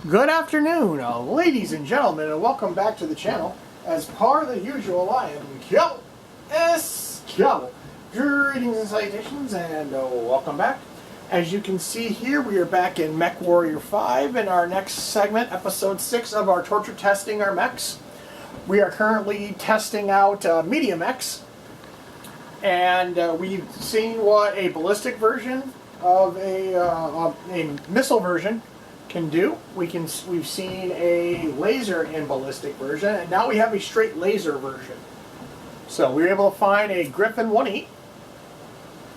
Good afternoon, ladies and gentlemen, and welcome back to the channel. As part of the usual, I am Kel S. Kel. Greetings and salutations, and welcome back. As you can see here, we are back in Mech Warrior 5 in our next segment, episode 6 of our torture testing our mechs. We are currently testing out medium mechs, and we've seen what a ballistic version of a missile version can do. We've seen a laser in ballistic version, and now we have a straight laser version. So we were able to find a Griffin 1E,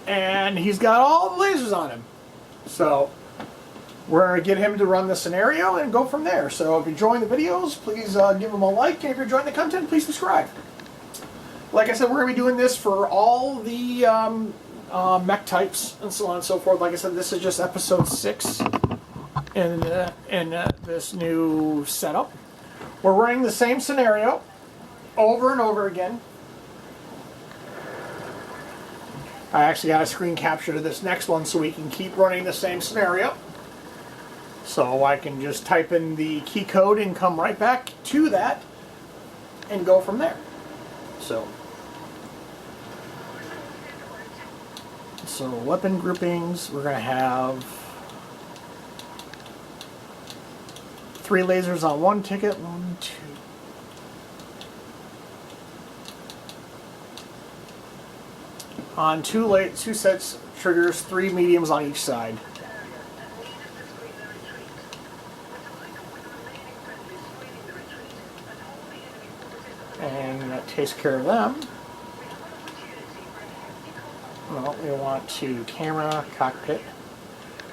and he's got all the lasers on him. So we're going to get him to run the scenario and go from there. So if you're enjoying the videos, please give them a like, and if you're enjoying the content, please subscribe. Like I said, we're going to be doing this for all the mech types and so on and so forth. Like I said, this is just episode 6 in this new setup. We're running the same scenario over and over again. I actually got a screen capture to this next one so we can keep running the same scenario. So I can just type in the key code and come right back to that and go from there. So weapon groupings, we're going to have 3 lasers on one ticket. 1, 2. On two sets triggers, 3 mediums on each side. And that takes care of them. Well, we want to camera, cockpit.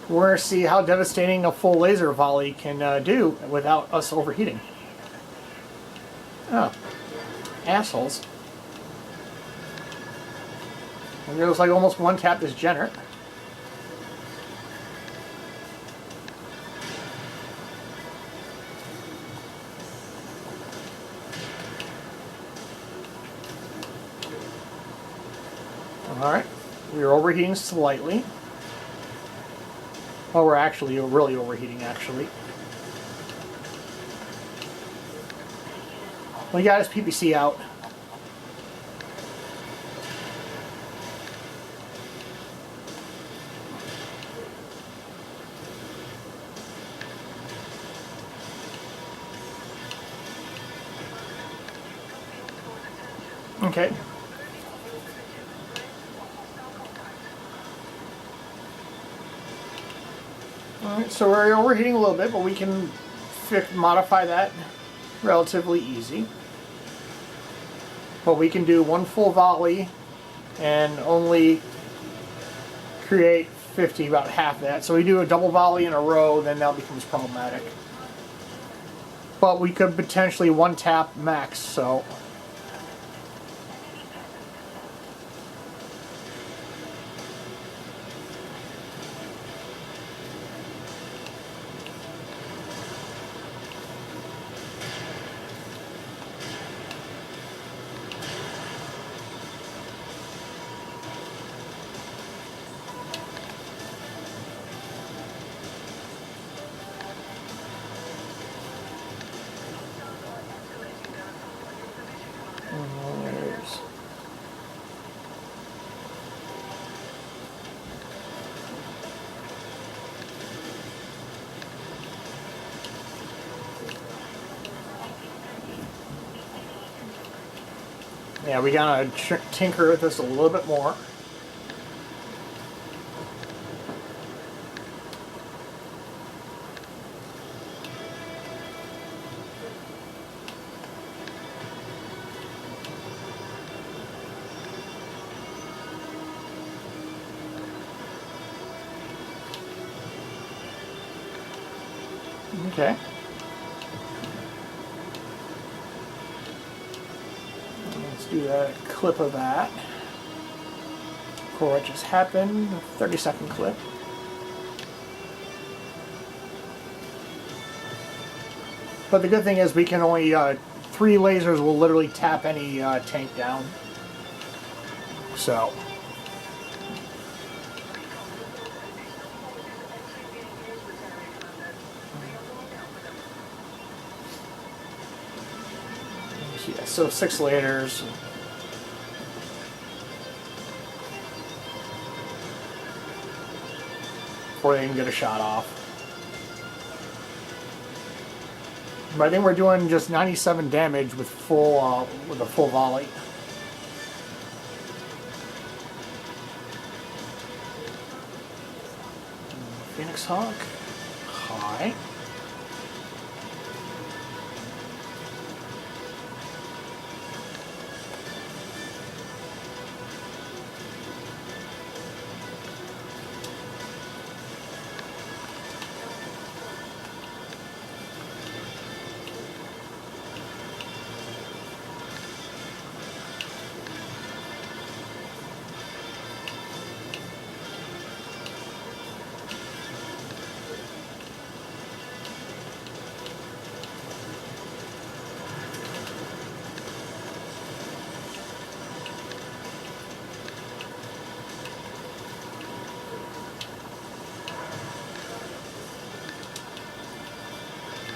We're going to see how devastating a full laser volley can do without us overheating. Oh, assholes. And it looks like almost one tap this Jenner. Alright, we are overheating slightly. Well, we're actually really overheating, actually. Well, he got his PPC out. Okay. Alright, so we're overheating a little bit, but we can modify that relatively easy. But we can do one full volley and only create 50, about half that. So we do a double volley in a row, then that becomes problematic. But we could potentially one tap max, so. Yeah, we gotta tinker with this a little bit more. Okay. Let's do a clip of that for what just happened. A 30-second clip. But the good thing is we can only 3 lasers will literally tap any tank down. So Yeah, so 6 layers. Before they can get a shot off. But I think we're doing just 97 damage with with a full volley. Phoenix Hawk. Hi.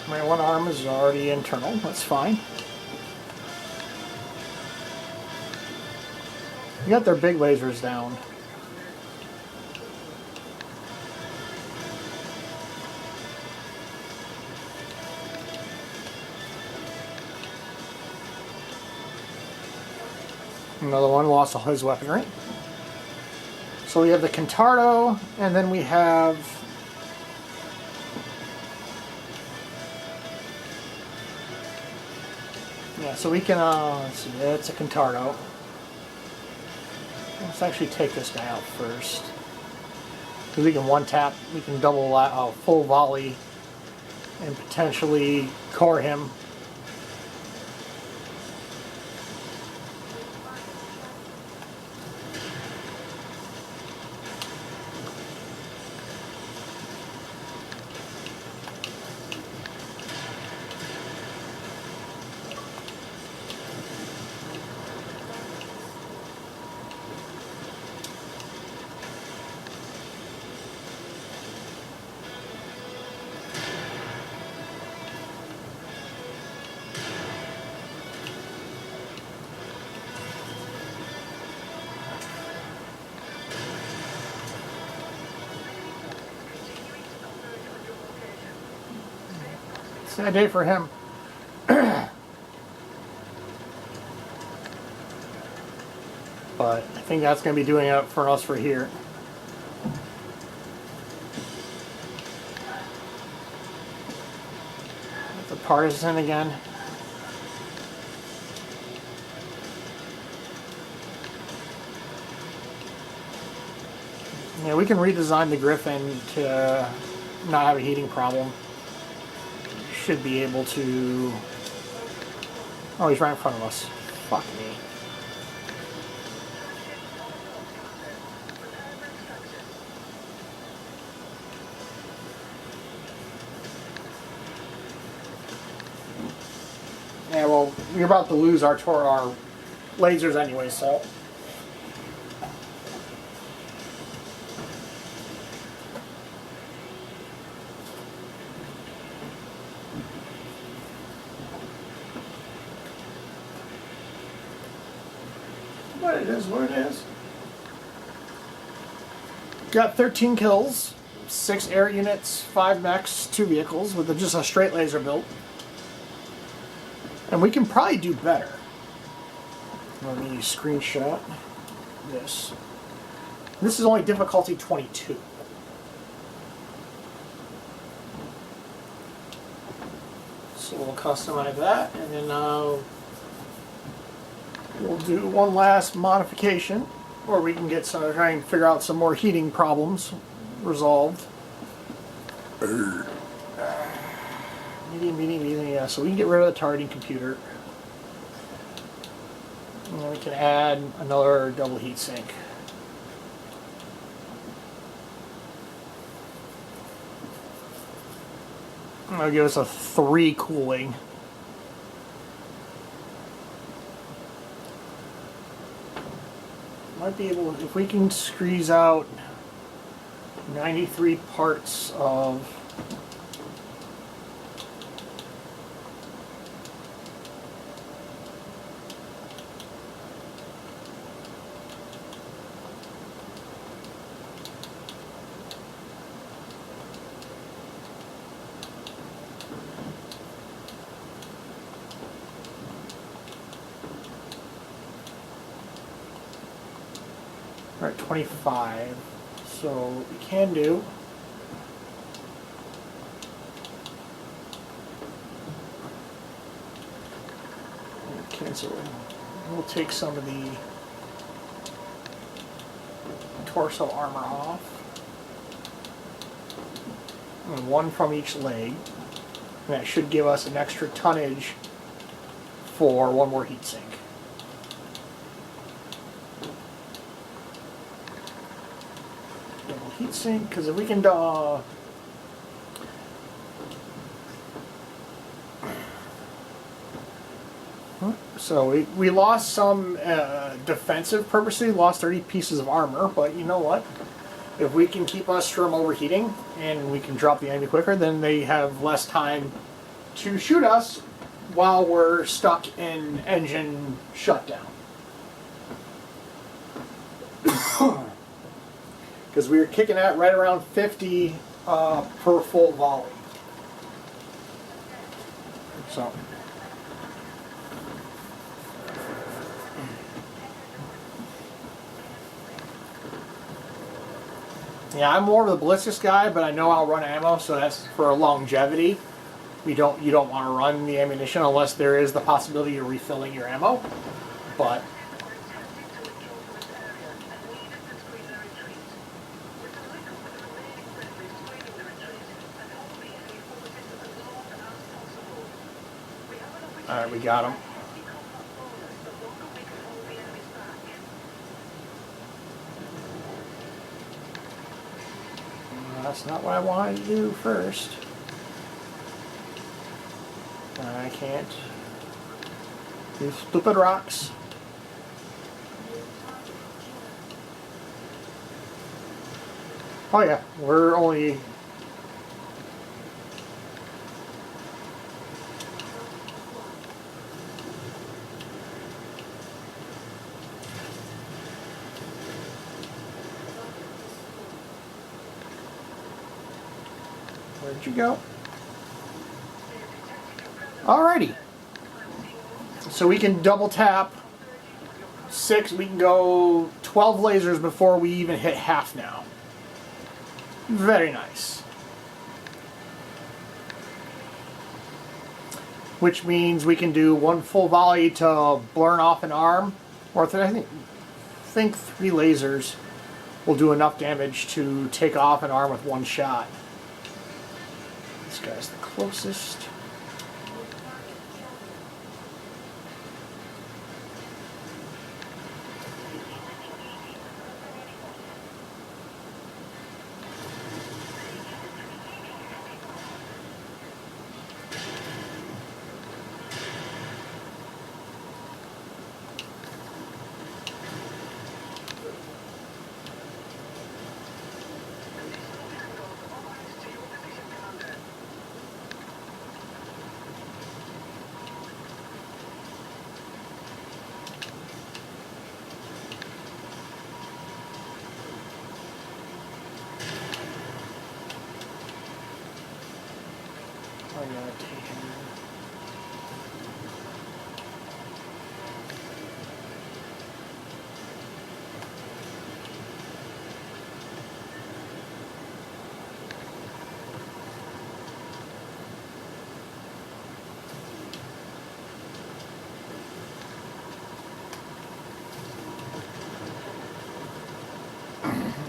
My one arm is already internal, that's fine. You got their big lasers down. Another one lost all his weaponry. So we have the Contardo, and then we have so we can, let's see, it's a Contardo. Let's actually take this guy out first. Because we can one-tap, we can double full volley and potentially core him. Sad day for him. But I think that's going to be doing it for us for here. The partisan again. Yeah, we can redesign the Griffin to not have a heating problem. Should be able to... Oh, he's right in front of us. Fuck me. Yeah, well, we're about to lose our lasers anyway, so... But it is what it is. Got 13 kills, 6 air units, 5 mechs, 2 vehicles with just a straight laser build. And we can probably do better. Let me screenshot this. This is only difficulty 22. So we'll customize that, and then we'll do one last modification, or we can get some, try and figure out some more heating problems resolved. Medium, yeah. So we can get rid of the targeting computer. And then we can add another double heat sink. That'll give us a 3 cooling. Might be able, if we can squeeze out 93 parts of We're at 25, so we can do. Cancel. We'll take some of the torso armor off. And one from each leg. And that should give us an extra tonnage for one more heatsink. Double heatsink, because if we can so we lost some defensive purposely, lost 30 pieces of armor, but you know what? If we can keep us from overheating and we can drop the enemy quicker, then they have less time to shoot us while we're stuck in engine shutdown. Because we were kicking at right around 50 per full volley. So. Yeah, I'm more of the ballistics guy, but I know I'll run ammo, so that's for longevity. You don't want to run the ammunition unless there is the possibility of refilling your ammo. But all right, we got him. That's not what I wanted to do first. I can't. These stupid rocks. Oh yeah, we're only... Where'd you go? Alrighty. So we can double tap 6, we can go 12 lasers before we even hit half now. Very nice. Which means we can do 1 full volley to burn off an arm, or I think 3 lasers will do enough damage to take off an arm with 1 shot. This guy's the closest.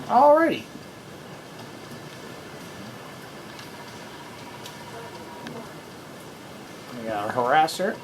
Alrighty. We got our harasser.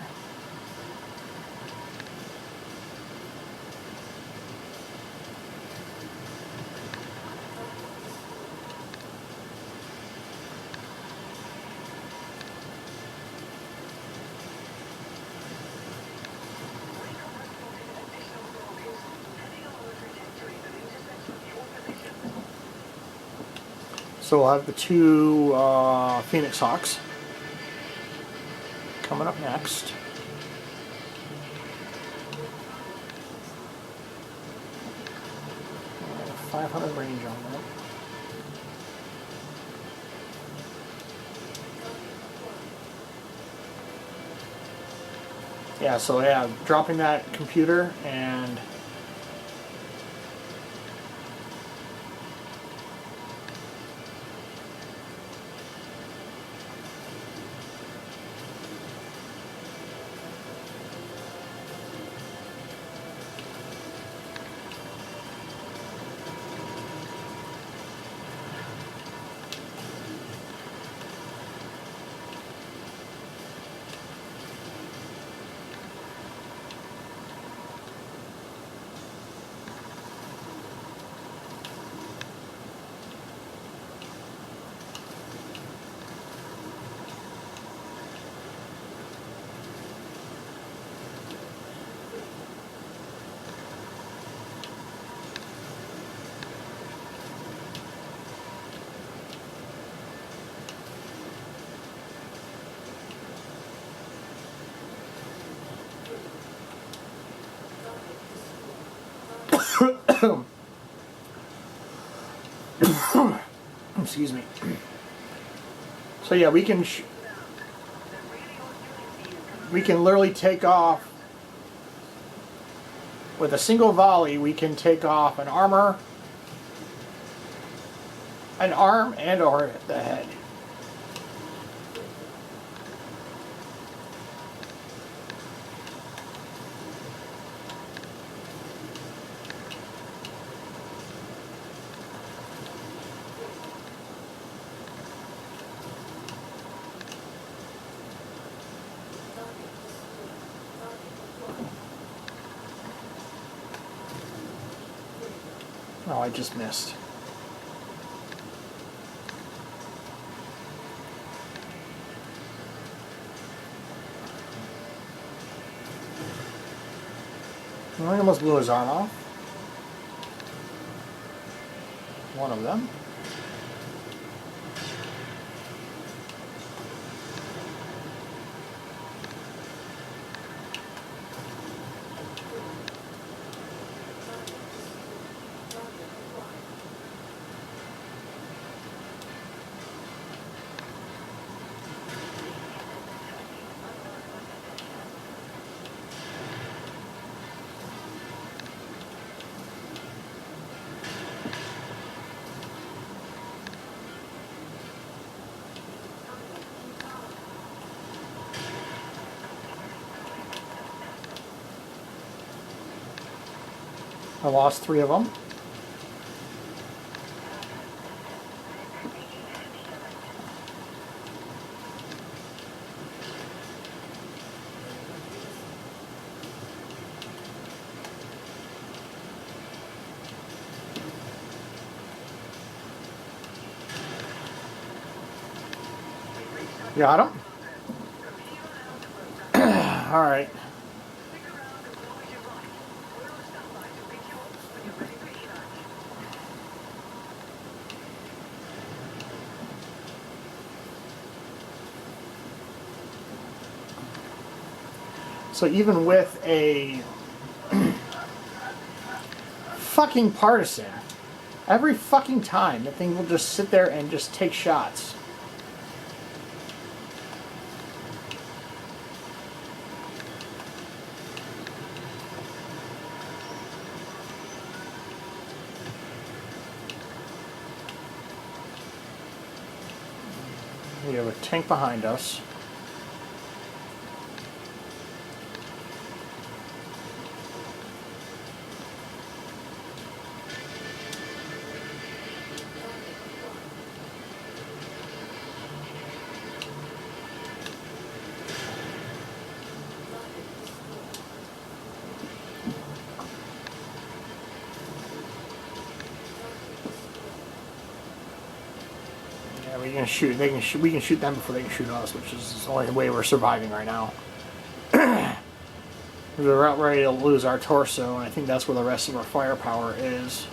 So we'll have the 2 Phoenix Hawks coming up next. And 500 range on that. Yeah, so yeah, dropping that computer and Excuse me. So yeah, we can literally take off with a single volley. We can take off an armor, an arm, and or the head. Oh, I just missed. Well, I almost blew his arm off. One of them. I lost 3 of them. Got him. All right. So even with a fucking partisan, every fucking time the thing will just sit there and just take shots. We have a tank behind us. We can shoot. They can shoot. We can shoot them before they can shoot us, which is the only way we're surviving right now. We're about ready to lose our torso, and I think that's where the rest of our firepower is.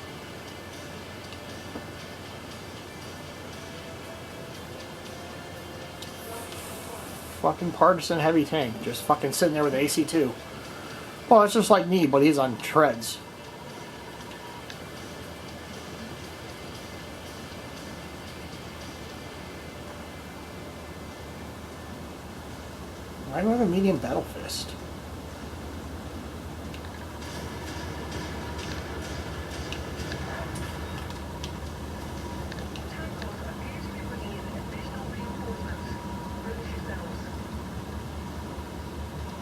Fucking partisan heavy tank, just fucking sitting there with the AC-2. Well, it's just like me, but he's on treads. Why do I have a medium battle fist?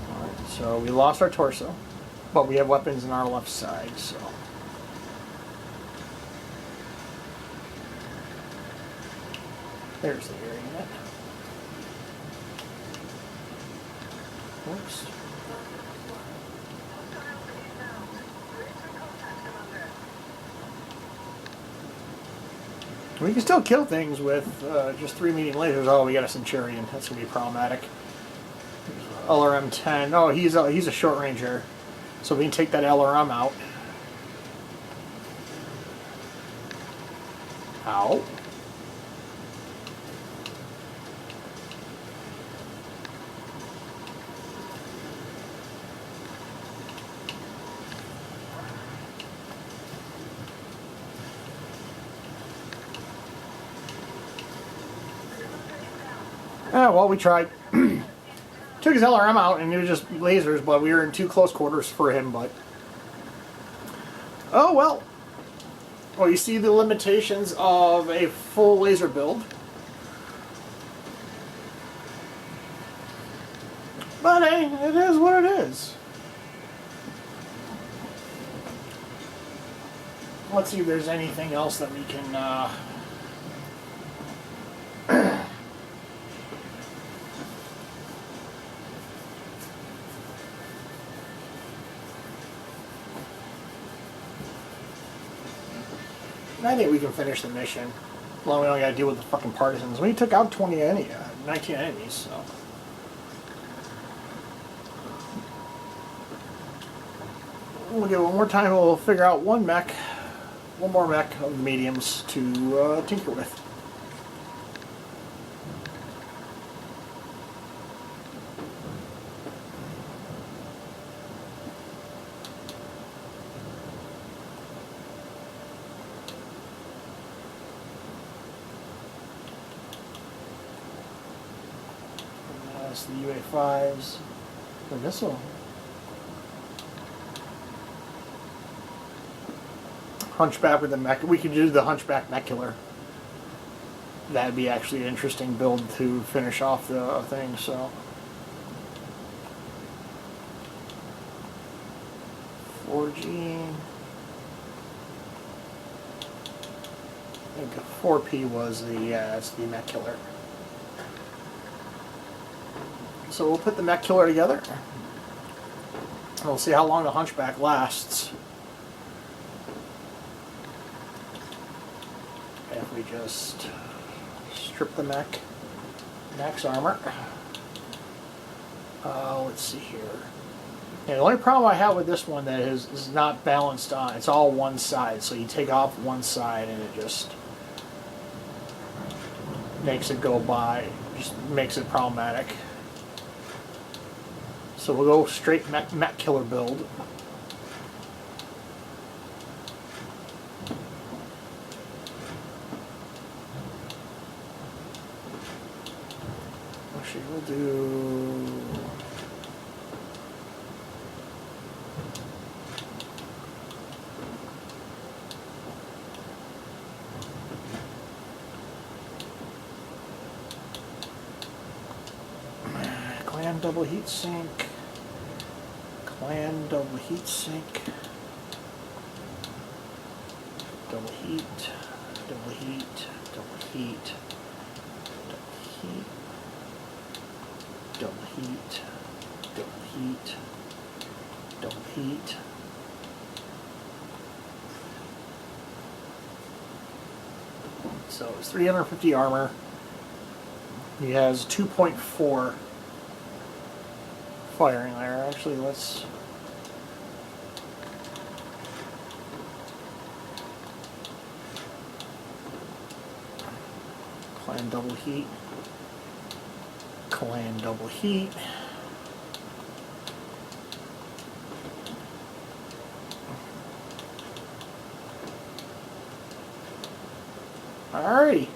Alright, so we lost our torso, but we have weapons on our left side, so. There's the area unit. Oops. We can still kill things with just 3 medium lasers. Oh, we got a Centurion. That's going to be problematic. LRM-10. Oh, he's a short ranger. So we can take that LRM out. Ow. Well, we tried. Took his LRM out, and it was just lasers, but we were in too close quarters for him, but... Oh, well. Well, you see the limitations of a full laser build. But hey, it is what it is. Let's see if there's anything else that we can... I think we can finish the mission. Well, we only gotta deal with the fucking partisans. We took out 19 enemies, so... We'll give it one more time, we'll figure out one more mech of mediums to tinker with. That's the UA-5s, the missile. Hunchback with the mech. We could do the Hunchback mech killer. That'd be actually an interesting build to finish off the thing, so. 4G. I think 4P was it's the mech killer. So we'll put the mech killer together. And we'll see how long the Hunchback lasts. If we just strip the mech's armor. Let's see here. Yeah, the only problem I have with this one that is not balanced on, it's all one side. So you take off one side and it just makes it go by, just makes it problematic. So we'll go straight mech killer build. Actually, we'll do... Clan double heat sink. Clan double heat sink. Double heat. Double heat. Double heat. Double heat. Double heat, double heat, double heat. So it's 350 armor. He has 2.4 firing there. Actually, let's... Clan double heat. Clan double heat. Alrighty.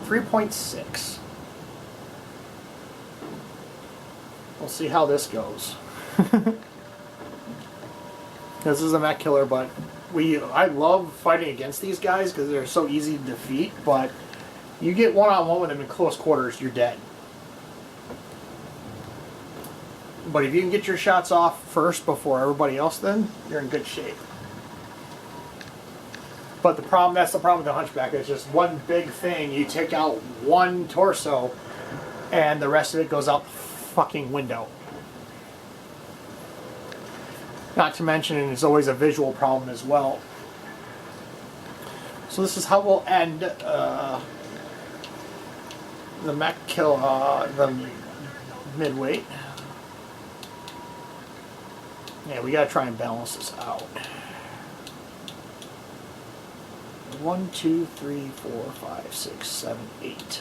3.6. We'll see how this goes. This is a mech killer, but I love fighting against these guys because they're so easy to defeat, but you get one-on-one with them in close quarters, you're dead. But if you can get your shots off first before everybody else, then you're in good shape. But that's the problem with the Hunchback. It's just one big thing. You take out one torso, and the rest of it goes out the fucking window. Not to mention, it's always a visual problem as well. So this is how we'll end the mech kill, the midweight. Yeah, we gotta try and balance this out. 1, 2, 3, 4, 5, 6, 7, 8.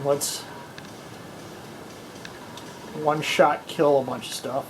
Let's one shot kill a bunch of stuff.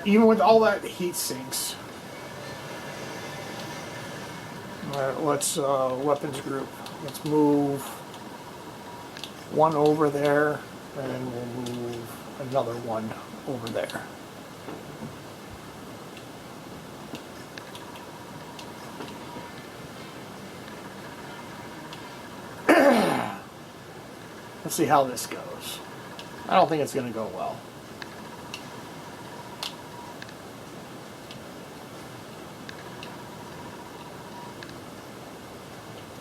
Even with all that heat sinks. Alright, let's weapons group. Let's move one over there, and we'll move another one over there. Let's see how this goes. I don't think it's going to go well.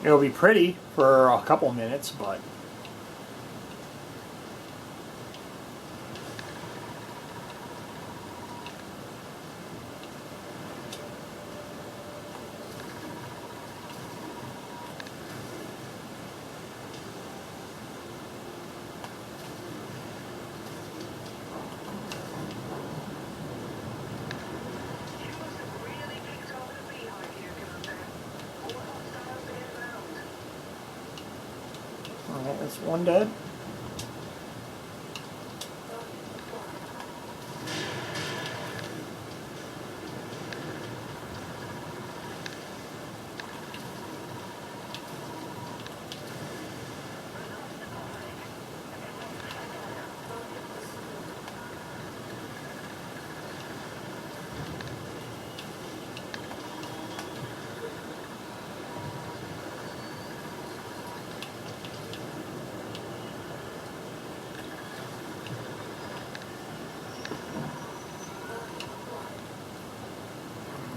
It'll be pretty for a couple minutes, but alright, that's one dead.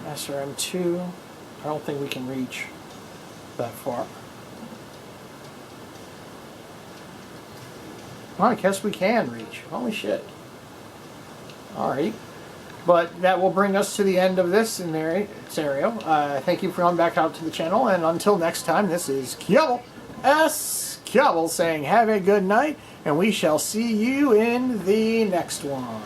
SRM2, I don't think we can reach that far. Well, I guess we can reach. Holy shit. Alright. But that will bring us to the end of this scenario. Thank you for coming back out to the channel, and until next time, this is Kjell saying have a good night, and we shall see you in the next one.